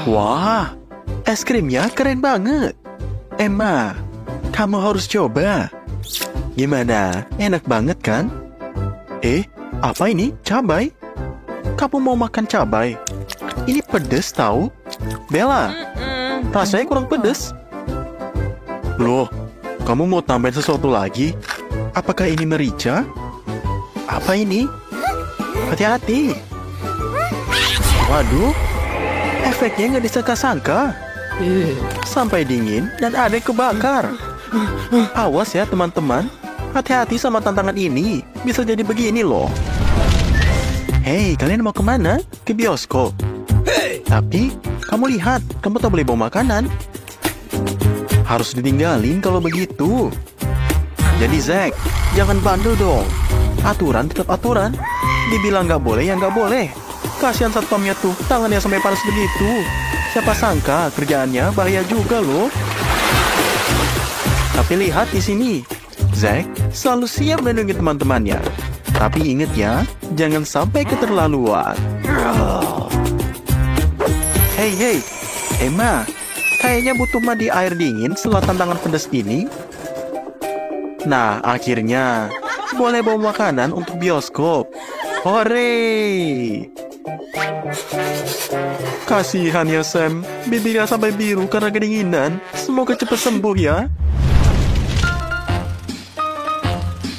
Wah, es krimnya keren banget. Emma, kamu harus coba. Gimana? Enak banget kan? Apa ini? Cabai? Kamu mau makan cabai? Ini pedes tahu? Bella, rasanya kurang pedes. Loh, kamu mau tambahin sesuatu lagi? Apakah ini merica? Apa ini? Hati-hati. Waduh, efeknya nggak disangka-sangka. Sampai dingin dan ada yang kebakar. Awas ya teman-teman. Hati-hati sama tantangan ini. Bisa jadi begini loh. Hei, kalian mau kemana? Ke bioskop. Tapi, kamu lihat, kamu tak boleh bawa makanan. Harus ditinggalin kalau begitu. Jadi Zack, jangan bandel dong. Aturan tetap aturan. Dibilang nggak boleh ya nggak boleh. Kasihan satpamnya tuh, tangannya sampai panas begitu. Siapa sangka kerjaannya bahaya juga loh. Tapi lihat di sini, Zack selalu siap melindungi teman-temannya. Tapi ingat ya, jangan sampai keterlaluan. Hei, Emma, kayaknya butuh mandi air dingin setelah tantangan pedas ini. Nah, akhirnya boleh bawa makanan untuk bioskop. Hore! Kasihan ya Sam, bibirnya sampai biru karena kedinginan. Semoga cepat sembuh ya.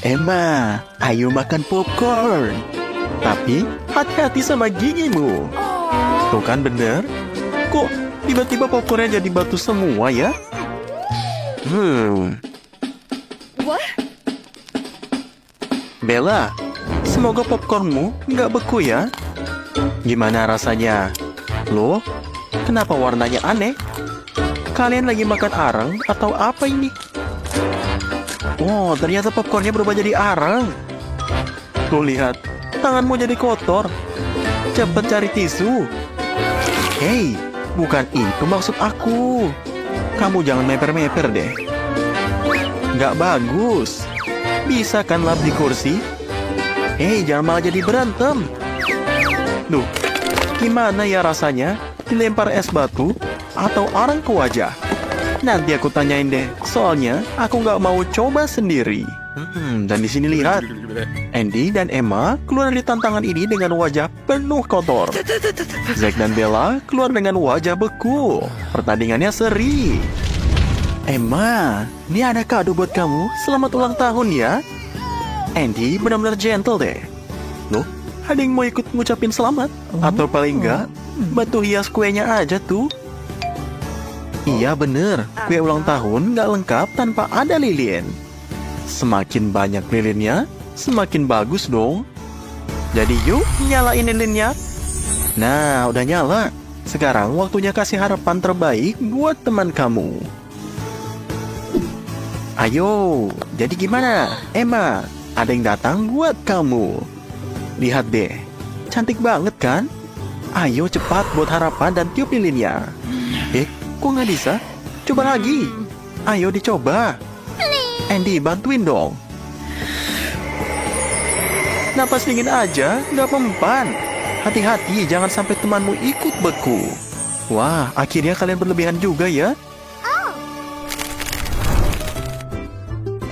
Emma, ayo makan popcorn. Tapi hati-hati sama gigimu. Tuh kan bener? Kok tiba-tiba popcornnya jadi batu semua ya? Bella, semoga popcornmu nggak beku ya. Gimana rasanya? Loh, kenapa warnanya aneh? Kalian lagi makan arang atau apa ini? Oh, ternyata popcornnya berubah jadi arang. Tuh lihat, tanganmu jadi kotor. Cepat cari tisu. Hei, bukan itu maksud aku. Kamu jangan meper-meper deh. Nggak bagus. Bisa kan lap di kursi? Hei, jangan malah jadi berantem. Duh, gimana ya rasanya dilempar es batu atau arang ke wajah? Nanti aku tanyain deh, soalnya aku nggak mau coba sendiri. Dan di sini lihat, Andy dan Emma keluar dari tantangan ini dengan wajah penuh kotor. Zack dan Bella keluar dengan wajah beku. Pertandingannya seri. Emma, ini ada kado buat kamu. Selamat ulang tahun ya. Andy benar-benar gentle deh. Loh, ada yang mau ikut ngucapin selamat? Atau paling enggak, batu hias kuenya aja tuh. Iya bener, kue ulang tahun nggak lengkap tanpa ada lilin. Semakin banyak lilinnya, semakin bagus dong. Jadi yuk, nyalain lilinnya. Nah, udah nyala. Sekarang waktunya kasih harapan terbaik buat teman kamu. Ayo, jadi gimana? Emma, ada yang datang buat kamu. Lihat deh, cantik banget kan? Ayo cepat buat harapan dan tiup lilinnya. Kok nggak bisa? Coba lagi. Ayo dicoba. Andy, bantuin dong. Napas dingin aja, nggak mempan. Hati-hati, jangan sampai temanmu ikut beku. Wah, akhirnya kalian berlebihan juga ya.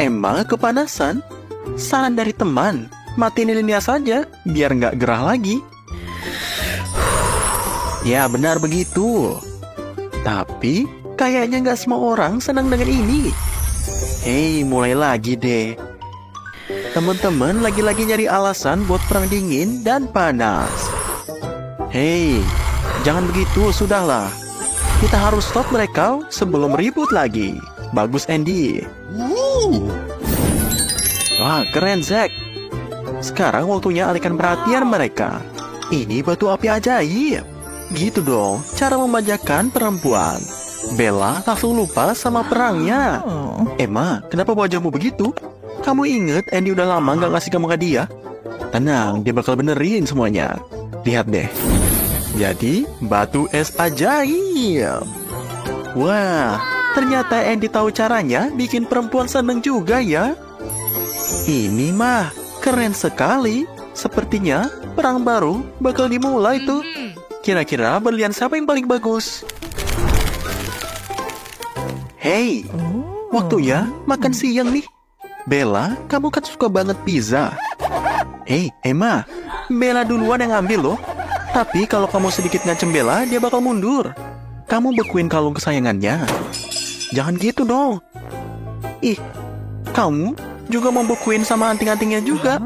Emma kepanasan. Saran dari teman, matiin lilinnya saja, biar nggak gerah lagi. Ya, benar begitu. Tapi, kayaknya nggak semua orang senang dengan ini. Hei, mulai lagi deh. Teman-teman lagi-lagi nyari alasan buat perang dingin dan panas. Hei, jangan begitu, sudahlah. Kita harus stop mereka sebelum ribut lagi. Bagus, Andy. Wah, keren, Zack. Sekarang waktunya alihkan perhatian mereka. Ini batu api ajaib. Gitu dong, cara memanjakan perempuan. Bella langsung lupa sama perangnya. Emma, kenapa wajahmu begitu? Kamu inget Andy udah lama gak ngasih kamu hadiah? Tenang, dia bakal benerin semuanya. Lihat deh. Jadi, batu es ajaib. Wah, ternyata Andy tahu caranya bikin perempuan seneng juga ya. Ini mah keren sekali. Sepertinya perang baru bakal dimulai tuh. Kira-kira berlian siapa yang paling bagus? Hei, waktunya makan siang nih. Bella, kamu kan suka banget pizza. Hei, Emma, Bella duluan yang ambil loh. Tapi kalau kamu sedikit ngancem Bella, dia bakal mundur. Kamu bekuin kalung kesayangannya. Jangan gitu dong. Ih, kamu juga mau bekuin sama anting-antingnya juga.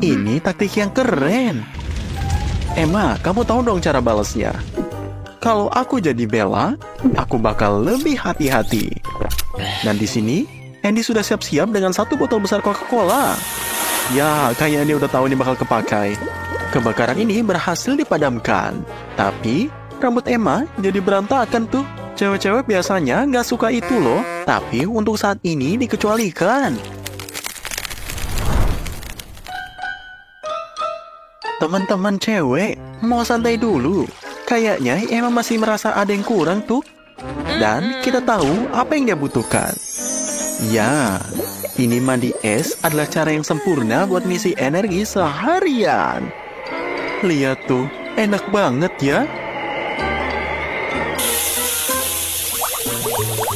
Ini taktik yang keren. Emma, kamu tahu dong cara balasnya. Kalau aku jadi Bella, aku bakal lebih hati-hati. Dan di sini, Andy sudah siap-siap dengan 1 botol besar Coca-Cola. Ya, kayaknya dia udah tahu ini bakal kepakai. Kebakaran ini berhasil dipadamkan. Tapi, rambut Emma jadi berantakan tuh. Cewek-cewek biasanya nggak suka itu loh. Tapi untuk saat ini dikecualikan. Teman-teman cewek, mau santai dulu. Kayaknya Emma masih merasa ada yang kurang tuh. Dan kita tahu apa yang dia butuhkan. Ya, ini mandi es adalah cara yang sempurna buat misi energi seharian. Lihat tuh, enak banget ya.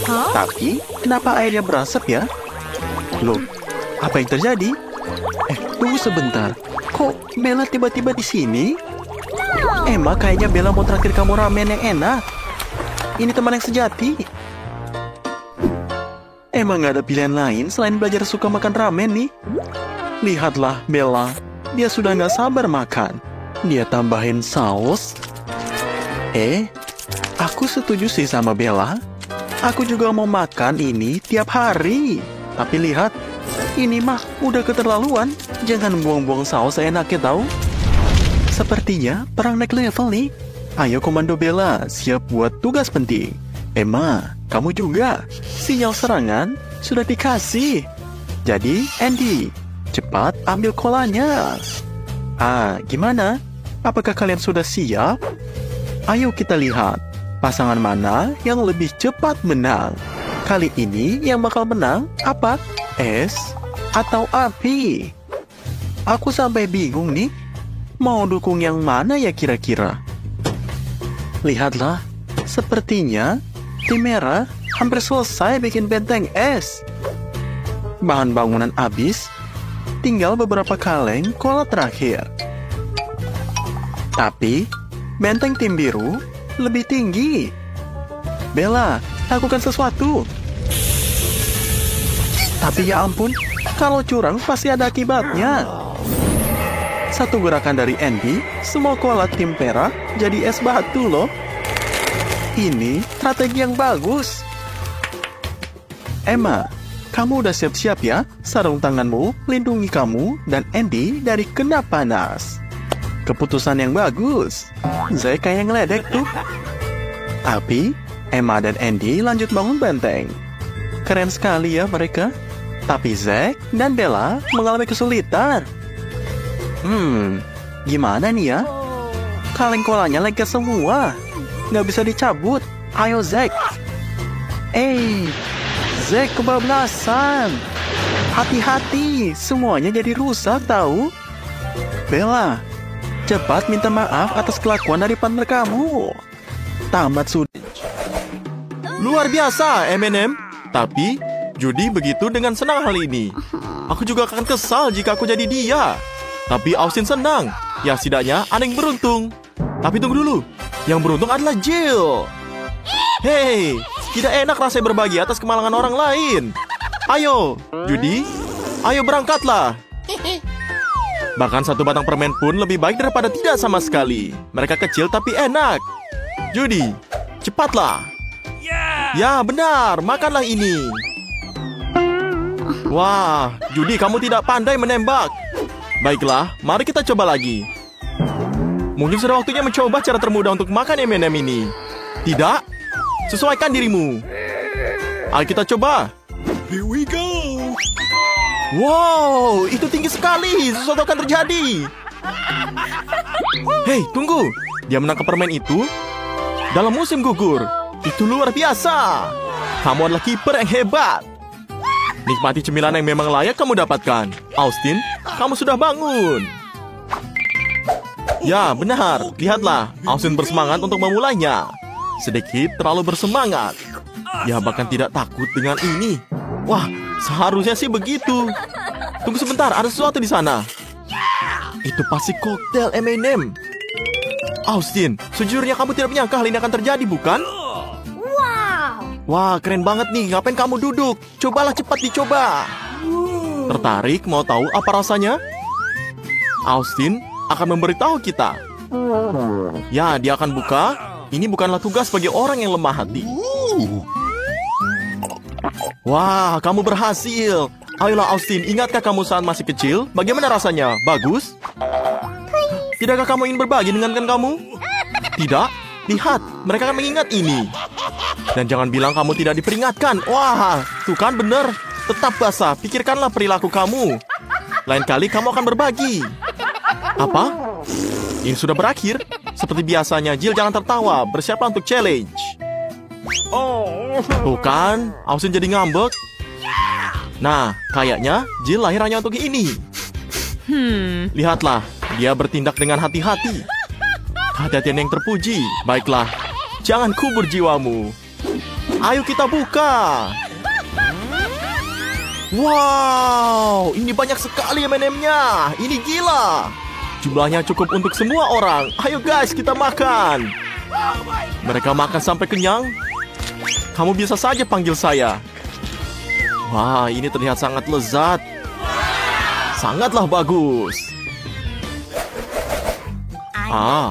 Tapi, kenapa airnya berasap ya? Loh, apa yang terjadi? Tunggu sebentar. Kok Bella tiba-tiba di sini? Emma, kayaknya Bella mau traktir kamu ramen yang enak. Ini teman yang sejati. Emma nggak ada pilihan lain selain belajar suka makan ramen nih. Lihatlah Bella, dia sudah nggak sabar makan. Dia tambahin saus. Aku setuju sih sama Bella. Aku juga mau makan ini tiap hari. Tapi lihat, ini mah udah keterlaluan. Jangan buang-buang saus seenaknya tahu. Sepertinya perang naik level nih. Ayo Komando Bella, siap buat tugas penting. Emma, kamu juga. Sinyal serangan sudah dikasih. Jadi, Andy, cepat ambil kolanya. Gimana? Apakah kalian sudah siap? Ayo kita lihat, pasangan mana yang lebih cepat menang. Kali ini yang bakal menang apa? Es atau api? Aku sampai bingung nih. Mau dukung yang mana ya kira-kira? Lihatlah, sepertinya tim merah hampir selesai bikin benteng es. Bahan bangunan habis, tinggal beberapa kaleng kola terakhir. Tapi, benteng tim biru lebih tinggi. Bella, lakukan sesuatu. Tapi ya ampun, kalau curang pasti ada akibatnya. Satu gerakan dari Andy, semua kola tim merah jadi es batu loh. Ini strategi yang bagus. Emma, kamu udah siap-siap ya? Sarung tanganmu lindungi kamu dan Andy dari kena panas. Keputusan yang bagus. Zack kayak ngeledek tuh. Tapi, Emma dan Andy lanjut bangun benteng. Keren sekali ya mereka. Tapi Zack dan Bella mengalami kesulitan. Gimana nih ya? Kaleng kolanya lengket semua. Nggak bisa dicabut. Ayo Zack. Zack kebablasan. Hati-hati, semuanya jadi rusak tahu. Bella, cepat minta maaf atas kelakuan dari partner kamu. Tamat sudah. Luar biasa, M&M. Tapi, Judy begitu dengan senang hal ini. Aku juga akan kesal jika aku jadi dia. Tapi Austin senang. Ya setidaknya ada yang beruntung. Tapi tunggu dulu. Yang beruntung adalah Jill. Hei, tidak enak rasanya berbagi atas kemalangan orang lain. Ayo, Judy. Ayo berangkatlah. Bahkan satu batang permen pun lebih baik daripada tidak sama sekali. Mereka kecil tapi enak. Judy, cepatlah. Ya benar, makanlah ini. Wah, Judy kamu tidak pandai menembak. Baiklah, mari kita coba lagi. Mungkin sudah waktunya mencoba cara termudah untuk makan M&M ini. Tidak? Sesuaikan dirimu. Ayo kita coba. Here we go. Wow, itu tinggi sekali. Sesuatu akan terjadi. Hei, tunggu. Dia menangkap permen itu dalam musim gugur. Itu luar biasa. Kamu adalah kiper yang hebat. Nikmati cemilan yang memang layak kamu dapatkan. Austin, kamu sudah bangun. Ya, benar. Lihatlah, Austin bersemangat untuk memulainya. Sedikit terlalu bersemangat. Ya, bahkan tidak takut dengan ini. Wah, seharusnya sih begitu. Tunggu sebentar, ada sesuatu di sana. Itu pasti koktail M&M. Austin, sejujurnya kamu tidak menyangka hal ini akan terjadi, bukan? Wah, keren banget nih. Ngapain kamu duduk? Cobalah cepat dicoba. Tertarik mau tahu apa rasanya? Austin akan memberitahu kita. Ya, dia akan buka. Ini bukanlah tugas bagi orang yang lemah hati. Wah, kamu berhasil. Ayolah Austin, ingatkah kamu saat masih kecil? Bagaimana rasanya? Bagus? Tidakkah kamu ingin berbagi dengan kamu? Tidak? Lihat, mereka akan mengingat ini. Dan jangan bilang kamu tidak diperingatkan. Wah, tuh kan bener. Tetap basah, pikirkanlah perilaku kamu. Lain kali kamu akan berbagi. Apa? Ini sudah berakhir. Seperti biasanya, Jill jangan tertawa. Bersiaplah untuk challenge. Tuh kan, Austin jadi ngambek. Nah, kayaknya Jill lahir hanya untuk ini. Lihatlah, dia bertindak dengan hati-hati. Kehati-hatian yang terpuji. Baiklah, jangan kubur jiwamu. Ayo kita buka. Wow, ini banyak sekali M&M-nya. Ini gila. Jumlahnya cukup untuk semua orang. Ayo guys, kita makan. Mereka makan sampai kenyang. Kamu bisa saja panggil saya. Wah, ini terlihat sangat lezat. Sangatlah bagus.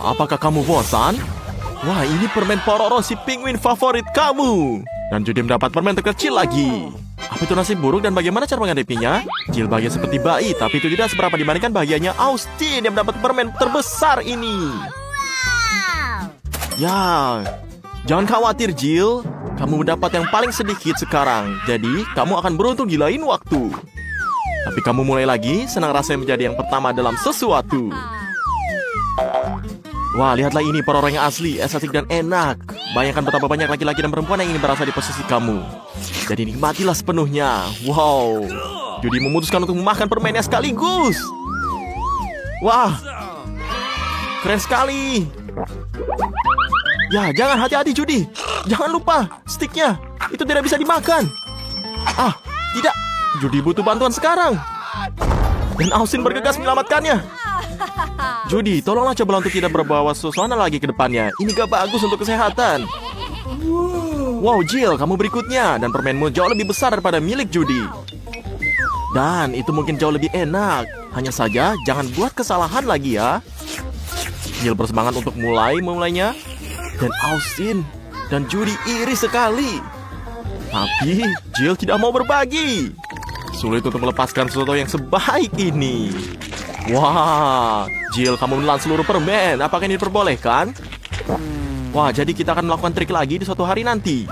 Apakah kamu bosan? Wah, ini permen Pororo si penguin favorit kamu. Dan Judy mendapat permen terkecil lagi. Apa itu nasib buruk dan bagaimana cara menghadapinya? Jill bahagia seperti bayi, tapi itu tidak seberapa dibandingkan bahagianya Austin yang mendapat permen terbesar ini. Ya, jangan khawatir Jill. Kamu mendapat yang paling sedikit sekarang. Jadi, kamu akan beruntung di lain waktu. Tapi kamu mulai lagi, senang rasanya menjadi yang pertama dalam sesuatu. Wah, lihatlah ini Pororo yang asli, estetik dan enak. Bayangkan betapa banyak laki-laki dan perempuan yang ingin berasa di posisi kamu. Jadi nikmatilah sepenuhnya. Wow, Judy memutuskan untuk memakan permennya sekaligus. Wah, keren sekali. Ya, jangan, hati-hati Judy. Jangan lupa, sticknya itu tidak bisa dimakan. Tidak. Judy butuh bantuan sekarang. Dan Austin bergegas menyelamatkannya. Judy, tolonglah coba untuk tidak berbawa suasana lagi ke depannya. Ini gak bagus untuk kesehatan. Wow, Jill, kamu berikutnya. Dan permenmu jauh lebih besar daripada milik Judy. Dan itu mungkin jauh lebih enak. Hanya saja, jangan buat kesalahan lagi ya. Jill bersemangat untuk memulainya. Dan Austin dan Judy iri sekali. Tapi Jill tidak mau berbagi. Sulit untuk melepaskan sesuatu yang sebaik ini. Wah, Jill, kamu menelan seluruh permen. Apakah ini diperbolehkan? Wah, jadi kita akan melakukan trik lagi di suatu hari nanti.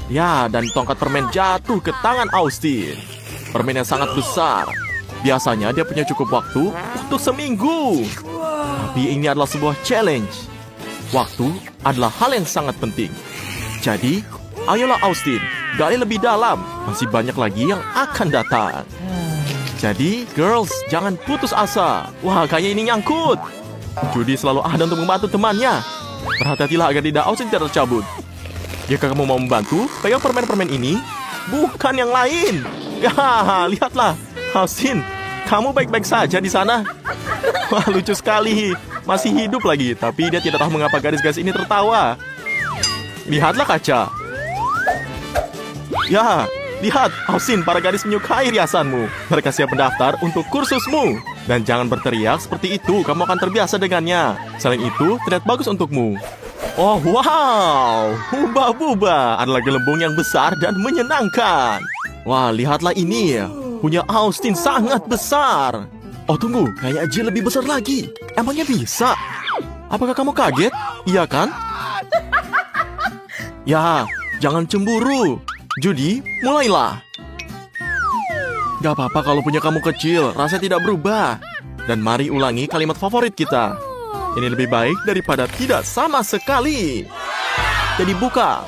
Ya, dan tongkat permen jatuh ke tangan Austin. Permen yang sangat besar. Biasanya dia punya cukup waktu untuk seminggu. Tapi ini adalah sebuah challenge. Waktu adalah hal yang sangat penting. Jadi, ayolah Austin, gali lebih dalam. Masih banyak lagi yang akan datang. Jadi, girls, jangan putus asa. Wah, kayaknya ini nyangkut. Judy selalu ada untuk membantu temannya. Berhati-hatilah agar tidak Austin tidak tercabut. Jika kamu mau membantu, pegang permen-permen ini, bukan yang lain. Ya, lihatlah, Austin, kamu baik-baik saja di sana. Wah, lucu sekali. Masih hidup lagi, tapi dia tidak tahu mengapa gadis-gadis ini tertawa. Lihatlah kaca. Ya, lihat, Austin, para gadis menyukai riasanmu. Mereka siap mendaftar untuk kursusmu. Dan jangan berteriak seperti itu, kamu akan terbiasa dengannya. Selain itu, terlihat bagus untukmu. Oh, wow, Huba-Buba adalah gelembung yang besar dan menyenangkan. Wah, lihatlah ini. Punya Austin sangat besar. Oh, tunggu, kayaknya Jill lebih besar lagi. Emangnya bisa? Apakah kamu kaget? Iya kan? Ya, jangan cemburu. Judy, mulailah. Gak apa-apa kalau punya kamu kecil, rasanya tidak berubah. Dan mari ulangi kalimat favorit kita. Ini lebih baik daripada tidak sama sekali. Jadi buka.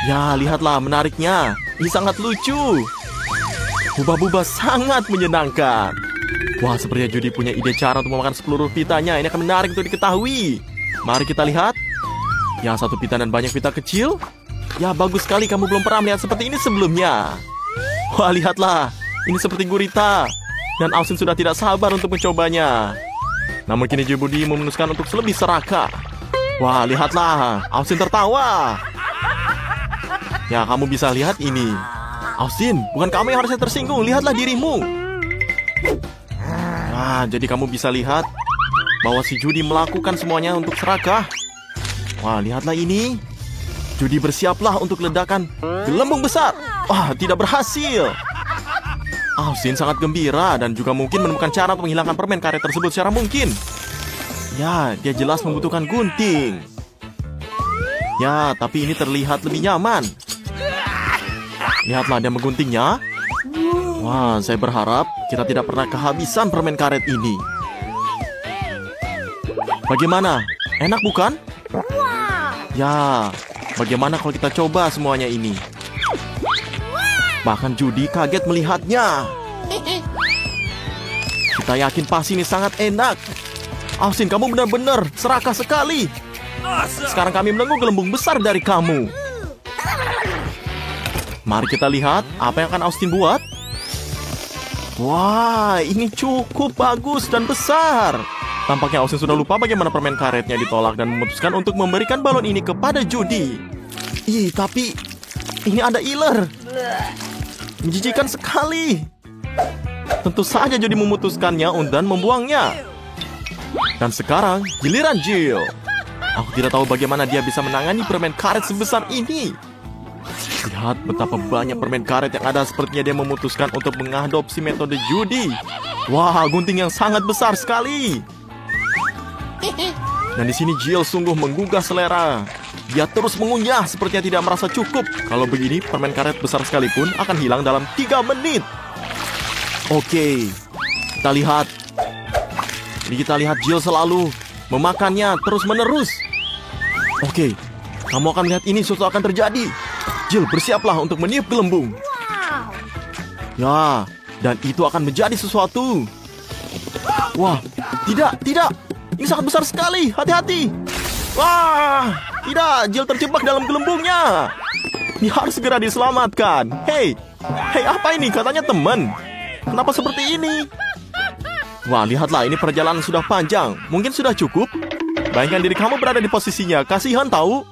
Ya, lihatlah menariknya. Ini sangat lucu. Huba-Buba sangat menyenangkan. Wah, sepertinya Judy punya ide cara untuk memakan seluruh pitanya. Ini akan menarik untuk diketahui. Mari kita lihat. Ya, satu pita dan banyak pita kecil. Ya, bagus sekali. Kamu belum pernah melihat seperti ini sebelumnya. Wah, lihatlah. Ini seperti gurita. Dan Austin sudah tidak sabar untuk mencobanya. Namun kini Judy memutuskan untuk lebih serakah. Wah, lihatlah. Austin tertawa. Ya, kamu bisa lihat ini. Austin, bukan kamu yang harusnya tersinggung. Lihatlah dirimu. Nah, jadi kamu bisa lihat bahwa si Judy melakukan semuanya untuk serakah. Wah, lihatlah ini. Judy bersiaplah untuk ledakan gelembung besar. Wah, tidak berhasil. Austin sangat gembira dan juga mungkin menemukan cara untuk menghilangkan permen karet tersebut secara mungkin. Ya, dia jelas membutuhkan gunting. Ya, tapi ini terlihat lebih nyaman. Lihatlah dia mengguntingnya. Wah, saya berharap kita tidak pernah kehabisan permen karet ini. Bagaimana? Enak bukan? Ya, bagaimana kalau kita coba semuanya ini? Bahkan Judy kaget melihatnya. Kita yakin pasti ini sangat enak. Austin, kamu benar-benar serakah sekali. Sekarang kami menunggu gelembung besar dari kamu. Mari kita lihat apa yang akan Austin buat. Wah, ini cukup bagus dan besar. Tampaknya Austin sudah lupa bagaimana permen karetnya ditolak dan memutuskan untuk memberikan balon ini kepada Judy. Ih, tapi ini ada iler. Menjijikan sekali. Tentu saja Judy memutuskannya dan membuangnya. Dan sekarang giliran Jill. Aku tidak tahu bagaimana dia bisa menangani permen karet sebesar ini. Lihat betapa banyak permen karet yang ada. Sepertinya dia memutuskan untuk mengadopsi metode Judy. Wah, gunting yang sangat besar sekali. Dan di sini Jill sungguh menggugah selera. Dia terus mengunyah sepertinya tidak merasa cukup. Kalau begini, permen karet besar sekalipun akan hilang dalam 3 menit. Oke, kita lihat. Ini kita lihat Jill selalu memakannya terus-menerus. Oke, kamu akan melihat ini sesuatu akan terjadi. Jill, bersiaplah untuk meniup gelembung. Ya, dan itu akan menjadi sesuatu. Wah, tidak. Ini sangat besar sekali. Hati-hati. Wah, tidak. Jill terjebak dalam gelembungnya. Ini harus segera diselamatkan. Hei, apa ini? Katanya teman. Kenapa seperti ini? Wah, lihatlah. Ini perjalanan sudah panjang. Mungkin sudah cukup. Bayangkan diri kamu berada di posisinya. Kasihan tahu.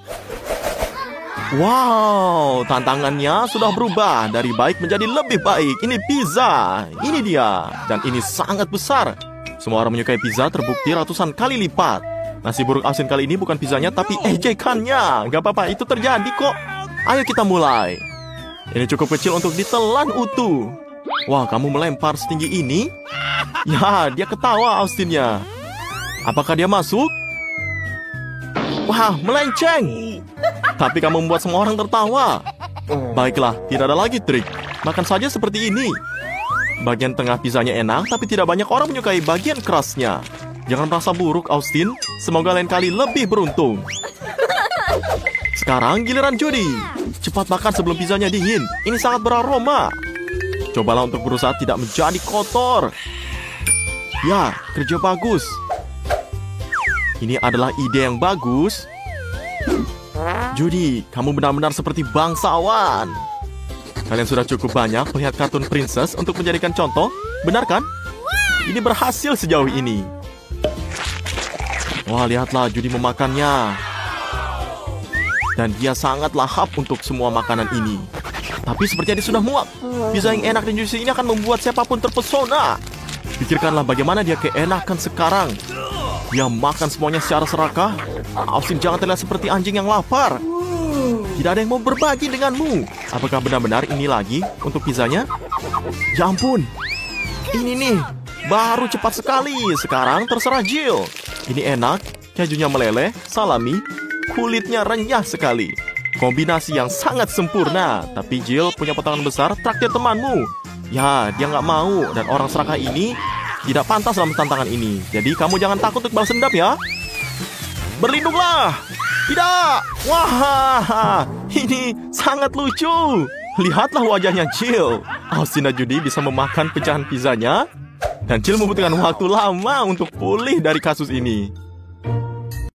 Wow, tantangannya sudah berubah dari baik menjadi lebih baik. Ini pizza, ini dia. Dan ini sangat besar. Semua orang menyukai pizza terbukti ratusan kali lipat. Nasi buruk Austin kali ini bukan pizzanya tapi ejekannya. Gak apa-apa, itu terjadi kok. Ayo kita mulai. Ini cukup kecil untuk ditelan utuh. Wah, kamu melempar setinggi ini? Ya, dia ketawa Austinnya. Apakah dia masuk? Wah, melenceng. Tapi kamu membuat semua orang tertawa. Baiklah, tidak ada lagi trik. Makan saja seperti ini. Bagian tengah pizzanya enak, tapi tidak banyak orang menyukai bagian kerasnya. Jangan merasa buruk, Austin. Semoga lain kali lebih beruntung. Sekarang giliran Judy. Cepat makan sebelum pizzanya dingin. Ini sangat beraroma. Cobalah untuk berusaha tidak menjadi kotor. Ya, kerja bagus. Ini adalah ide yang bagus. Judy, kamu benar-benar seperti bangsawan. Kalian sudah cukup banyak melihat kartun princess untuk menjadikan contoh, benar kan? Ini berhasil sejauh ini. Wah, lihatlah Judy memakannya. Dan dia sangat lahap untuk semua makanan ini. Tapi sepertinya dia sudah muak. Pizza yang enak dan juicy ini akan membuat siapapun terpesona. Pikirkanlah bagaimana dia keenakan sekarang. Dia makan semuanya secara serakah. Austin, jangan terlihat seperti anjing yang lapar. Tidak ada yang mau berbagi denganmu. Apakah benar-benar ini lagi untuk pizzanya? Ya ampun. Ini nih, baru cepat sekali. Sekarang terserah Jill. Ini enak, kejunya meleleh, salami, kulitnya renyah sekali. Kombinasi yang sangat sempurna. Tapi Jill punya potongan besar, traktir temanmu. Ya, dia nggak mau. Dan orang serakah ini tidak pantas dalam tantangan ini. Jadi kamu jangan takut untuk balas dendam ya. Berlindunglah. Tidak. Wah, ini sangat lucu. Lihatlah wajahnya Jill. Austin dan Judy bisa memakan pecahan pizzanya. dan Jill membutuhkan waktu lama untuk pulih dari kasus ini.